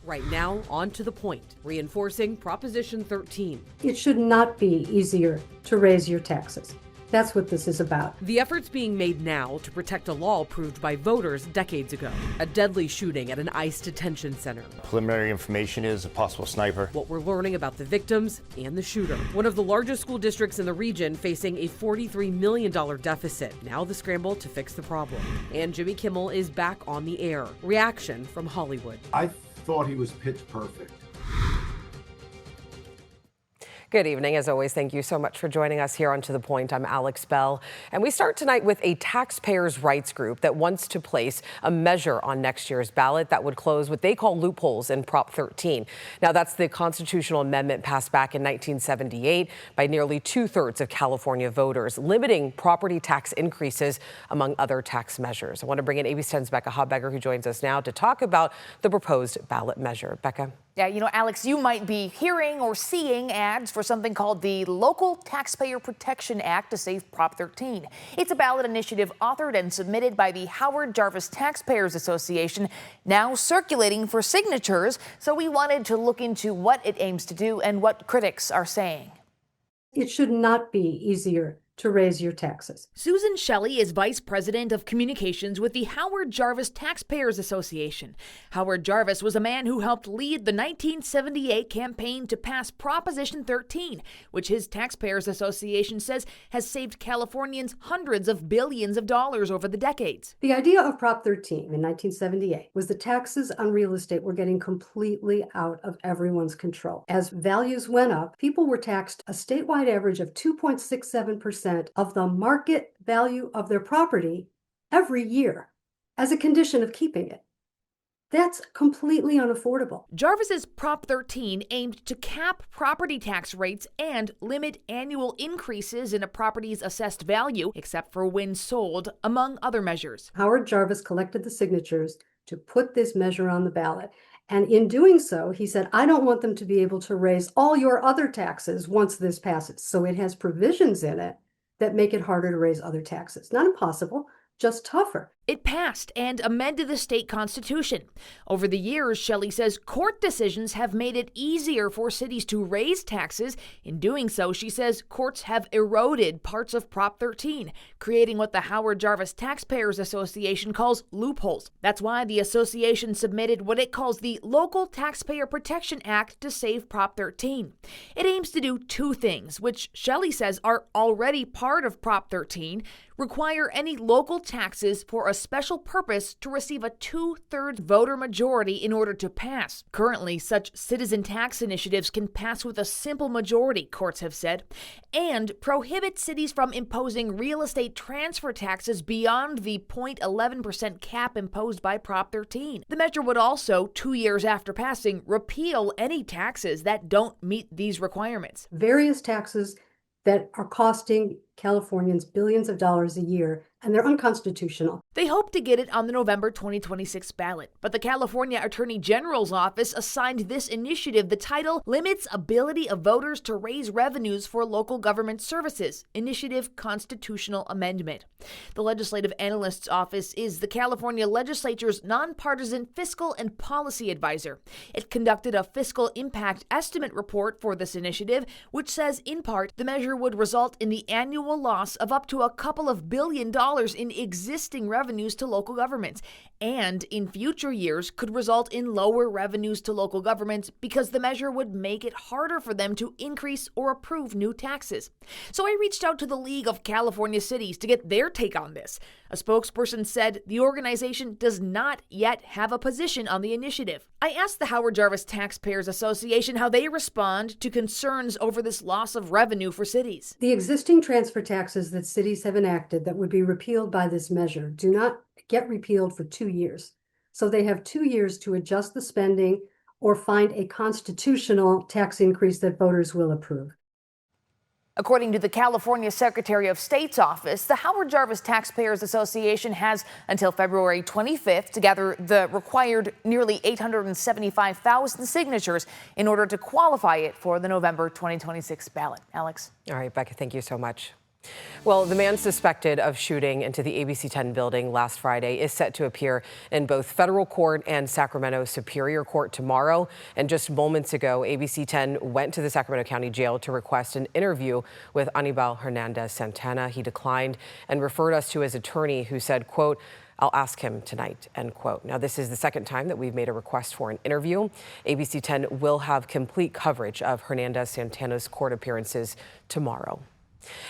Right now, on to the point, reinforcing Proposition 13. It should not be easier to raise your taxes. That's what this is about. The efforts being made now to protect a law approved by voters decades ago. A deadly shooting at an ICE detention center. Preliminary information is a possible sniper. What we're learning about the victims and the shooter. One of the largest school districts in the region facing a $43 million deficit. Now the scramble to fix the problem. And Jimmy Kimmel is back on the air. Reaction from Hollywood. I thought he was pitch perfect. Good evening. As always, thank you so much for joining us here on To The Point. I'm Alex Bell. And we start tonight with a taxpayers' rights group that wants to place a measure on next year's ballot that would close what they call loopholes in Prop 13. Now, that's the constitutional amendment passed back in 1978 by nearly 2/3 of California voters, limiting property tax increases, among other tax measures. I want to bring in ABC 10's Becca Hobbecker, who joins us now to talk about the proposed ballot measure. Becca. Yeah, you know, Alex, you might be hearing or seeing ads for something called the Local Taxpayer Protection Act to save Prop 13. It's a ballot initiative authored and submitted by the Howard Jarvis Taxpayers Association, now circulating for signatures. So we wanted to look into what it aims to do and what critics are saying. It should not be easier to raise your taxes. Susan Shelley is Vice President of Communications with the Howard Jarvis Taxpayers Association. Howard Jarvis was a man who helped lead the 1978 campaign to pass Proposition 13, which his Taxpayers Association says has saved Californians hundreds of billions of dollars over the decades. The idea of Prop 13 in 1978 was the taxes on real estate were getting completely out of everyone's control. As values went up, people were taxed a statewide average of 2.67% of the market value of their property every year as a condition of keeping it. That's completely unaffordable. Jarvis's Prop 13 aimed to cap property tax rates and limit annual increases in a property's assessed value, except for when sold, among other measures. Howard Jarvis collected the signatures to put this measure on the ballot. And in doing so, he said, I don't want them to be able to raise all your other taxes once this passes. So it has provisions in it that make it harder to raise other taxes. Not impossible, just tougher. It passed and amended the state constitution. Over the years, Shelley says court decisions have made it easier for cities to raise taxes. In doing so, she says courts have eroded parts of Prop 13, creating what the Howard Jarvis Taxpayers Association calls loopholes. That's why the association submitted what it calls the Local Taxpayer Protection Act to save Prop 13. It aims to do two things, which Shelley says are already part of Prop 13, require any local taxes for a special purpose to receive a 2/3 voter majority in order to pass. Currently, such citizen tax initiatives can pass with a simple majority, courts have said, and prohibit cities from imposing real estate transfer taxes beyond the 0.11% cap imposed by Prop 13. The measure would also, 2 years after passing, repeal any taxes that don't meet these requirements. Various taxes that are costing Californians billions of dollars a year, and they're unconstitutional. They hope to get it on the November 2026 ballot, but the California Attorney General's office assigned this initiative the title Limits Ability of Voters to Raise Revenues for Local Government Services, Initiative Constitutional Amendment. The Legislative Analyst's Office is the California Legislature's nonpartisan fiscal and policy advisor. It conducted a fiscal impact estimate report for this initiative, which says, in part, the measure would result in the annual loss of up to a couple of $2 billion in existing revenues to local governments, and in future years could result in lower revenues to local governments because the measure would make it harder for them to increase or approve new taxes. So I reached out to the League of California Cities to get their take on this. A spokesperson said the organization does not yet have a position on the initiative. I asked the Howard Jarvis Taxpayers Association how they respond to concerns over this loss of revenue for cities. The existing transfer taxes that cities have enacted that would be repealed by this measure do not get repealed for 2 years. So they have 2 years to adjust the spending or find a constitutional tax increase that voters will approve. According to the California Secretary of State's office, the Howard Jarvis Taxpayers Association has until February 25th to gather the required nearly 875,000 signatures in order to qualify it for the November 2026 ballot. Alex. All right, Becca, thank you so much. Well, the man suspected of shooting into the ABC 10 building last Friday is set to appear in both federal court and Sacramento Superior Court tomorrow. And just moments ago, ABC 10 went to the Sacramento County Jail to request an interview with Anibal Hernandez Santana. He declined and referred us to his attorney, who said, quote, "I'll ask him tonight," end quote. Now, this is the second time that we've made a request for an interview. ABC 10 will have complete coverage of Hernandez Santana's court appearances tomorrow.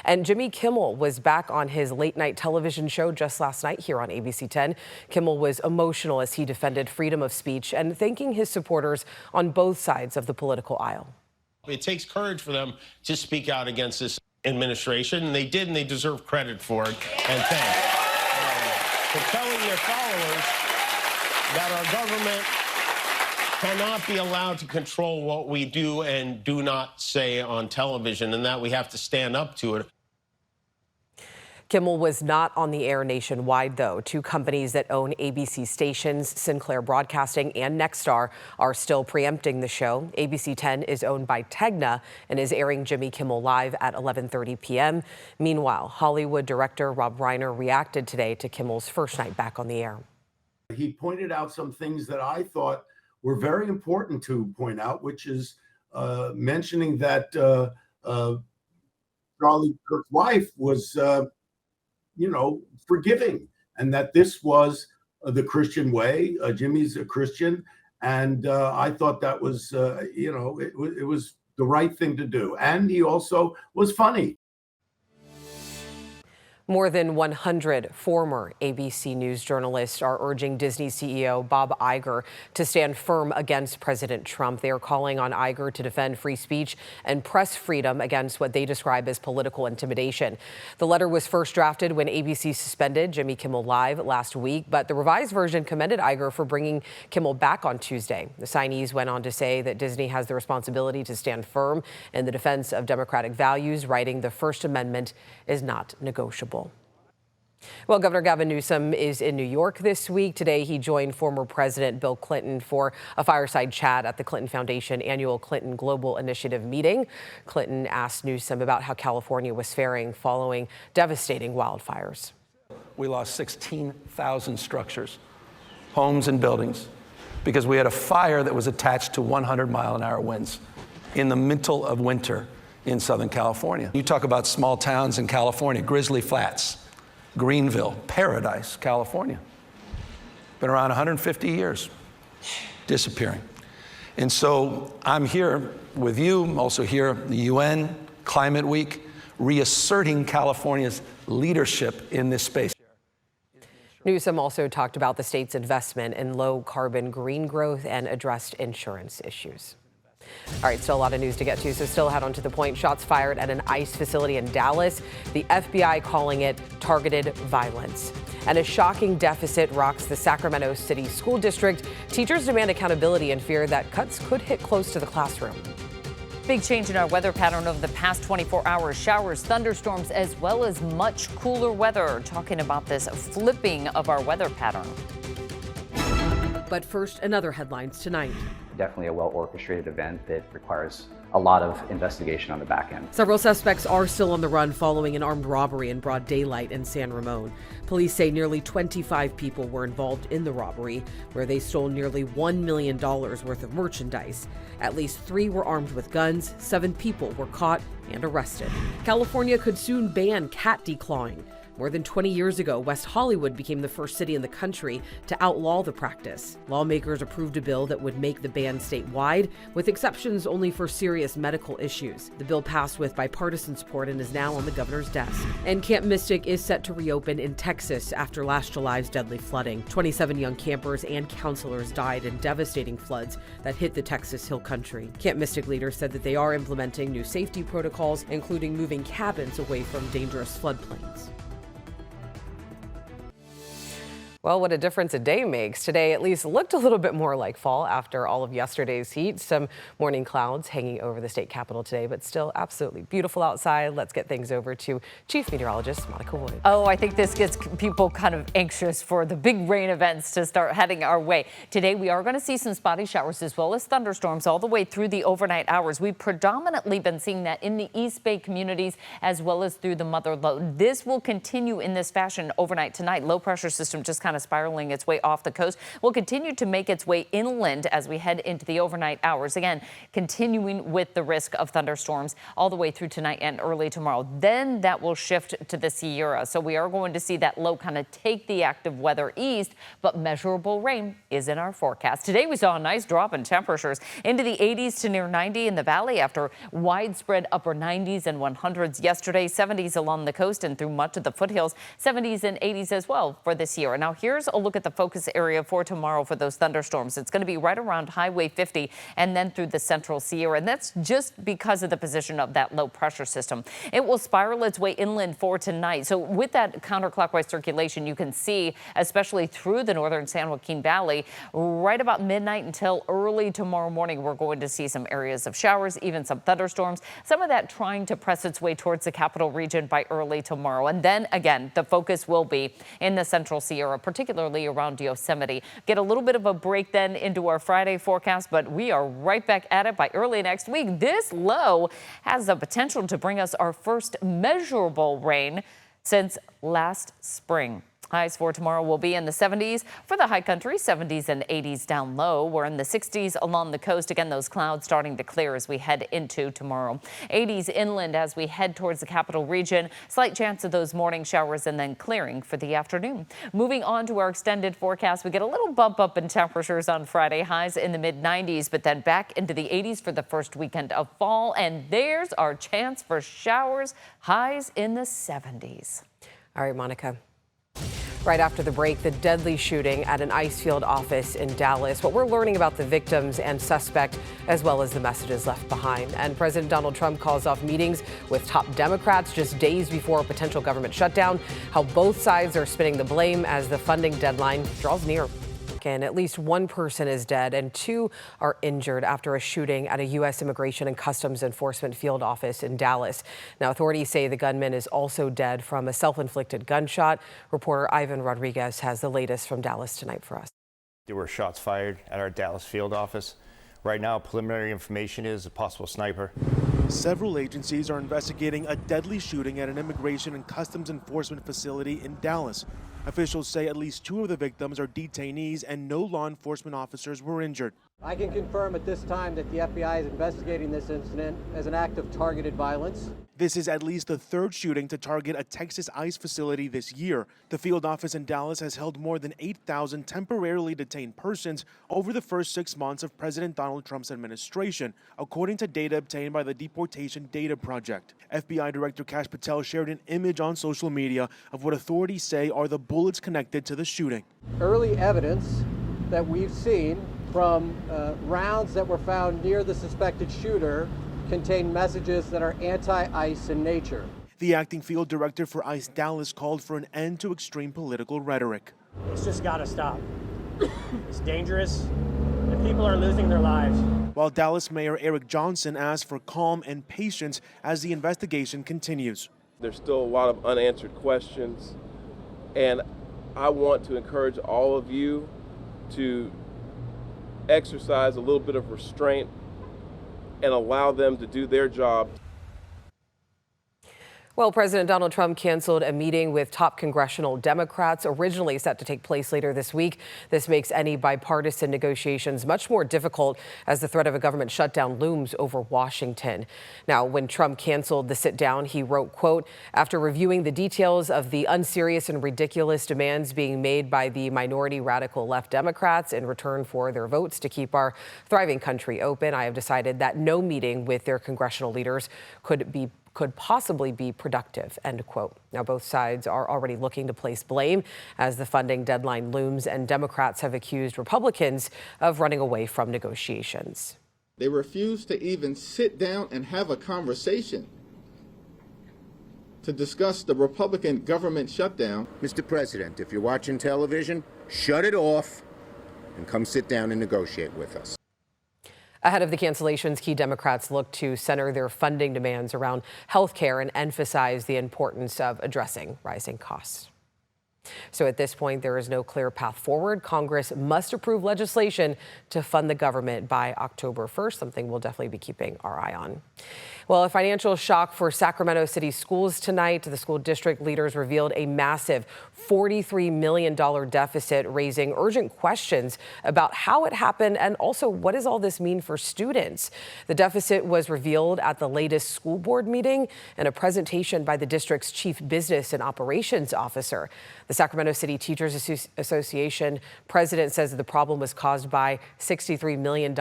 And Jimmy Kimmel was back on his late night television show just last night here on ABC 10. Kimmel was emotional as he defended freedom of speech and thanking his supporters on both sides of the political aisle. It takes courage for them to speak out against this administration, and they did, and they deserve credit for it. And thanks. For telling their followers that our government cannot be allowed to control what we do and do not say on television, and that we have to stand up to it. Kimmel was not on the air nationwide, though. Two companies that own ABC stations, Sinclair Broadcasting and Nexstar, are still preempting the show. ABC 10 is owned by Tegna and is airing Jimmy Kimmel Live at 11:30 p.m. Meanwhile, Hollywood director Rob Reiner reacted today to Kimmel's first night back on the air. He pointed out some things that I thought were very important to point out, which is mentioning that Charlie Kirk's wife was, forgiving, and that this was the Christian way. Jimmy's a Christian, and I thought that was, it was the right thing to do. And he also was funny. More than 100 former ABC News journalists are urging Disney CEO Bob Iger to stand firm against President Trump. They are calling on Iger to defend free speech and press freedom against what they describe as political intimidation. The letter was first drafted when ABC suspended Jimmy Kimmel Live last week, but the revised version commended Iger for bringing Kimmel back on Tuesday. The signees went on to say that Disney has the responsibility to stand firm in the defense of democratic values, writing the First Amendment is not negotiable. Well, Governor Gavin Newsom is in New York this week. Today, he joined former President Bill Clinton for a fireside chat at the Clinton Foundation annual Clinton Global Initiative meeting. Clinton asked Newsom about how California was faring following devastating wildfires. We lost 16,000 structures, homes and buildings, because we had a fire that was attached to 100-mile-an-hour winds in the middle of winter in Southern California. You talk about small towns in California, Grizzly Flats, Greenville, Paradise, California. Been around 150 years, disappearing. And so I'm here with you, I'm also here at the UN, Climate Week, reasserting California's leadership in this space. Newsom also talked about the state's investment in low-carbon green growth and addressed insurance issues. All right, still a lot of news to get to, so still head on to the point. Shots fired at an ICE facility in Dallas. The FBI calling it targeted violence. And a shocking deficit rocks the Sacramento City School District. Teachers demand accountability and fear that cuts could hit close to the classroom. Big change in our weather pattern over the past 24 hours. Showers, thunderstorms, as well as much cooler weather. Talking about this flipping of our weather pattern. But first, another headlines tonight. Definitely a well-orchestrated event that requires a lot of investigation on the back end. Several suspects are still on the run following an armed robbery in broad daylight in San Ramon. Police say nearly 25 people were involved in the robbery, where they stole nearly $1 million worth of merchandise. At least 3 were armed with guns. 7 people were caught and arrested. California could soon ban cat declawing. More than 20 years ago, West Hollywood became the first city in the country to outlaw the practice. Lawmakers approved a bill that would make the ban statewide, with exceptions only for serious medical issues. The bill passed with bipartisan support and is now on the governor's desk. And Camp Mystic is set to reopen in Texas after last July's deadly flooding. 27 young campers and counselors died in devastating floods that hit the Texas Hill Country. Camp Mystic leaders said that they are implementing new safety protocols, including moving cabins away from dangerous floodplains. Well, what a difference a day makes. Today at least looked a little bit more like fall after all of yesterday's heat. Some morning clouds hanging over the state capitol today, but still absolutely beautiful outside. Let's get things over to Chief Meteorologist Monica Wood. Oh, I think this gets people kind of anxious for the big rain events to start heading our way. Today we are going to see some spotty showers as well as thunderstorms all the way through the overnight hours. We've predominantly been seeing that in the East Bay communities as well as through the mother lode. This will continue in this fashion overnight tonight. Low pressure system just kind of spiraling its way off the coast will continue to make its way inland as we head into the overnight hours. Again, continuing with the risk of thunderstorms all the way through tonight and early tomorrow. Then that will shift to the Sierra. So we are going to see that low kind of take the active weather east, but measurable rain is in our forecast. Today we saw a nice drop in temperatures into the 80s to near 90 in the valley after widespread upper 90s and 100s yesterday. 70s along the coast and through much of the foothills. 70s and 80s as well for this year. Now here's a look at the focus area for tomorrow for those thunderstorms. It's going to be right around Highway 50 and then through the central Sierra. And that's just because of the position of that low pressure system. It will spiral its way inland for tonight. So with that counterclockwise circulation, you can see, especially through the northern San Joaquin Valley, right about midnight until early tomorrow morning, we're going to see some areas of showers, even some thunderstorms. Some of that trying to press its way towards the capital region by early tomorrow. And then again, the focus will be in the central Sierra, particularly around Yosemite. Get a little bit of a break then into our Friday forecast, but we are right back at it by early next week. This low has the potential to bring us our first measurable rain since last spring. Highs for tomorrow will be in the 70s for the high country, 70s and 80s down low. We're in the 60s along the coast. Again, those clouds starting to clear as we head into tomorrow. 80s inland as we head towards the capital region. Slight chance of those morning showers and then clearing for the afternoon. Moving on to our extended forecast, we get a little bump up in temperatures on Friday. Highs in the mid 90s, but then back into the 80s for the first weekend of fall. And there's our chance for showers. Highs in the 70s. All right, Monica. Right after the break, the deadly shooting at an ice field office in Dallas. What we're learning about the victims and suspect, as well as the messages left behind. And President Donald Trump calls off meetings with top Democrats just days before a potential government shutdown. How both sides are spinning the blame as the funding deadline draws near. And at least one person is dead and two are injured after a shooting at a U.S. Immigration and Customs Enforcement field office in Dallas. Now, authorities say the gunman is also dead from a self-inflicted gunshot. Reporter Ivan Rodriguez has the latest from Dallas tonight for us. There were shots fired at our Dallas field office. Right now, preliminary information is a possible sniper. Several agencies are investigating a deadly shooting at an Immigration and Customs Enforcement facility in Dallas. Officials say at least two of the victims are detainees and no law enforcement officers were injured. I can confirm at this time that the FBI is investigating this incident as an act of targeted violence. This is at least the third shooting to target a Texas ICE facility this year. The field office in Dallas has held more than 8,000 temporarily detained persons over the first 6 months of President Donald Trump's administration, according to data obtained by the Deportation Data Project. FBI Director Kash Patel shared an image on social media of what authorities say are the bullets connected to the shooting. Early evidence that we've seen from rounds that were found near the suspected shooter contain messages that are anti-ICE in nature. The acting field director for ICE Dallas called for an end to extreme political rhetoric. It's just got to stop. It's dangerous, and people are losing their lives. While Dallas Mayor Eric Johnson asked for calm and patience as the investigation continues. There's still a lot of unanswered questions, and I want to encourage all of you to exercise a little bit of restraint and allow them to do their job. Well, President Donald Trump canceled a meeting with top congressional Democrats originally set to take place later this week. This makes any bipartisan negotiations much more difficult as the threat of a government shutdown looms over Washington. Now, when Trump canceled the sit down, he wrote, quote, after reviewing the details of the unserious and ridiculous demands being made by the minority radical left Democrats in return for their votes to keep our thriving country open, I have decided that no meeting with their congressional leaders could possibly be productive, end quote. Now, both sides are already looking to place blame as the funding deadline looms, and Democrats have accused Republicans of running away from negotiations. They refuse to even sit down and have a conversation to discuss the Republican government shutdown. Mr. President, if you're watching television, shut it off and come sit down and negotiate with us. Ahead of the cancellations, key Democrats look to center their funding demands around health care and emphasize the importance of addressing rising costs. So at this point, there is no clear path forward. Congress must approve legislation to fund the government by October 1st, something we'll definitely be keeping our eye on. Well, a financial shock for Sacramento City schools tonight. The school district leaders revealed a massive $43 million deficit, raising urgent questions about how it happened and also what does all this mean for students. The deficit was revealed at the latest school board meeting in a presentation by the district's chief business and operations officer. The Sacramento City Teachers Association president says that the problem was caused by $63 million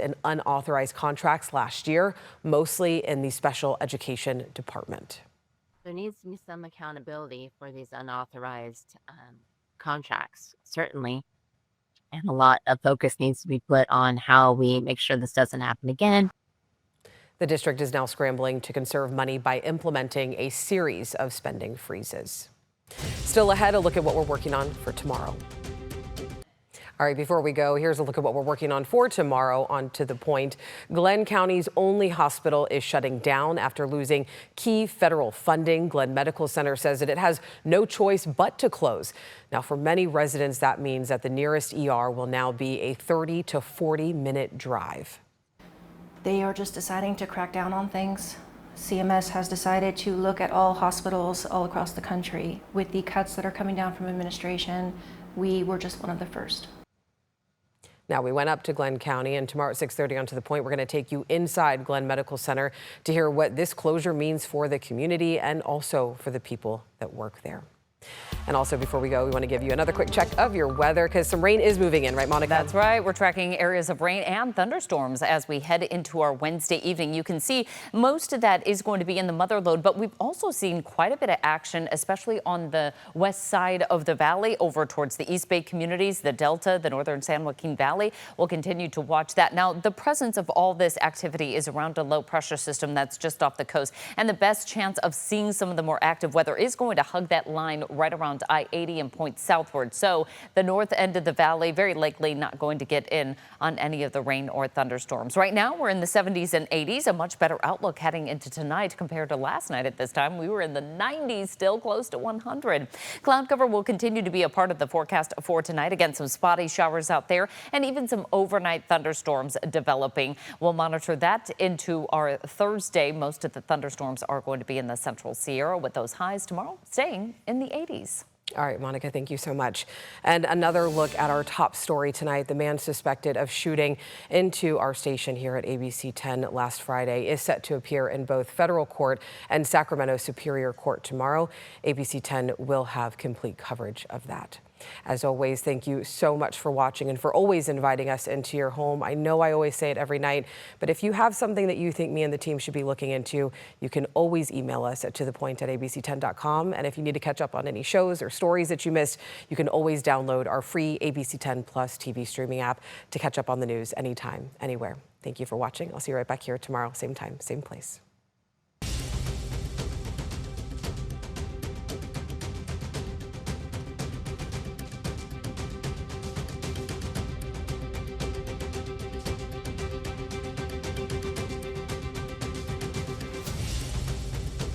in unauthorized contracts last year, mostly in the special education department. There needs to be some accountability for these unauthorized contracts, certainly. And a lot of focus needs to be put on how we make sure this doesn't happen again. The district is now scrambling to conserve money by implementing a series of spending freezes. Still ahead, a look at what we're working on for tomorrow. All right, before we go, here's a look at what we're working on for tomorrow on To The Point. Glenn County's only hospital is shutting down after losing key federal funding. Glenn Medical Center says that it has no choice but to close. Now, for many residents, that means that the nearest ER will now be a 30 to 40-minute drive. They are just deciding to crack down on things. CMS has decided to look at all hospitals all across the country. With the cuts that are coming down from administration, we were just one of the first. Now, we went up to Glenn County, and tomorrow at 6:30 on To The Point, we're going to take you inside Glenn Medical Center to hear what this closure means for the community and also for the people that work there. And also, before we go, we want to give you another quick check of your weather because some rain is moving in, right, Monica? That's right. We're tracking areas of rain and thunderstorms as we head into our Wednesday evening. You can see most of that is going to be in the mother lode, but we've also seen quite a bit of action, especially on the west side of the valley over towards the East Bay communities, the Delta, the northern San Joaquin Valley. We'll continue to watch that. Now, the presence of all this activity is around a low pressure system that's just off the coast, and the best chance of seeing some of the more active weather is going to hug that line right around I-80 and point southward. So the north end of the valley very likely not going to get in on any of the rain or thunderstorms. Right now we're in the 70s and 80s, a much better outlook heading into tonight compared to last night at this time. We were in the 90s, still close to 100. Cloud cover will continue to be a part of the forecast for tonight. Again, some spotty showers out there and even some overnight thunderstorms developing. We'll monitor that into our Thursday. Most of the thunderstorms are going to be in the central Sierra with those highs tomorrow staying in the 80s. All right, Monica, thank you so much. And another look at our top story tonight. The man suspected of shooting into our station here at ABC 10 last Friday is set to appear in both federal court and Sacramento Superior Court tomorrow. ABC 10 will have complete coverage of that. As always, thank you so much for watching and for always inviting us into your home. I know I always say it every night, but if you have something that you think me and the team should be looking into, you can always email us at tothepoint@abc10.com. And if you need to catch up on any shows or stories that you missed, you can always download our free ABC 10 Plus TV streaming app to catch up on the news anytime, anywhere. Thank you for watching. I'll see you right back here tomorrow, same time, same place.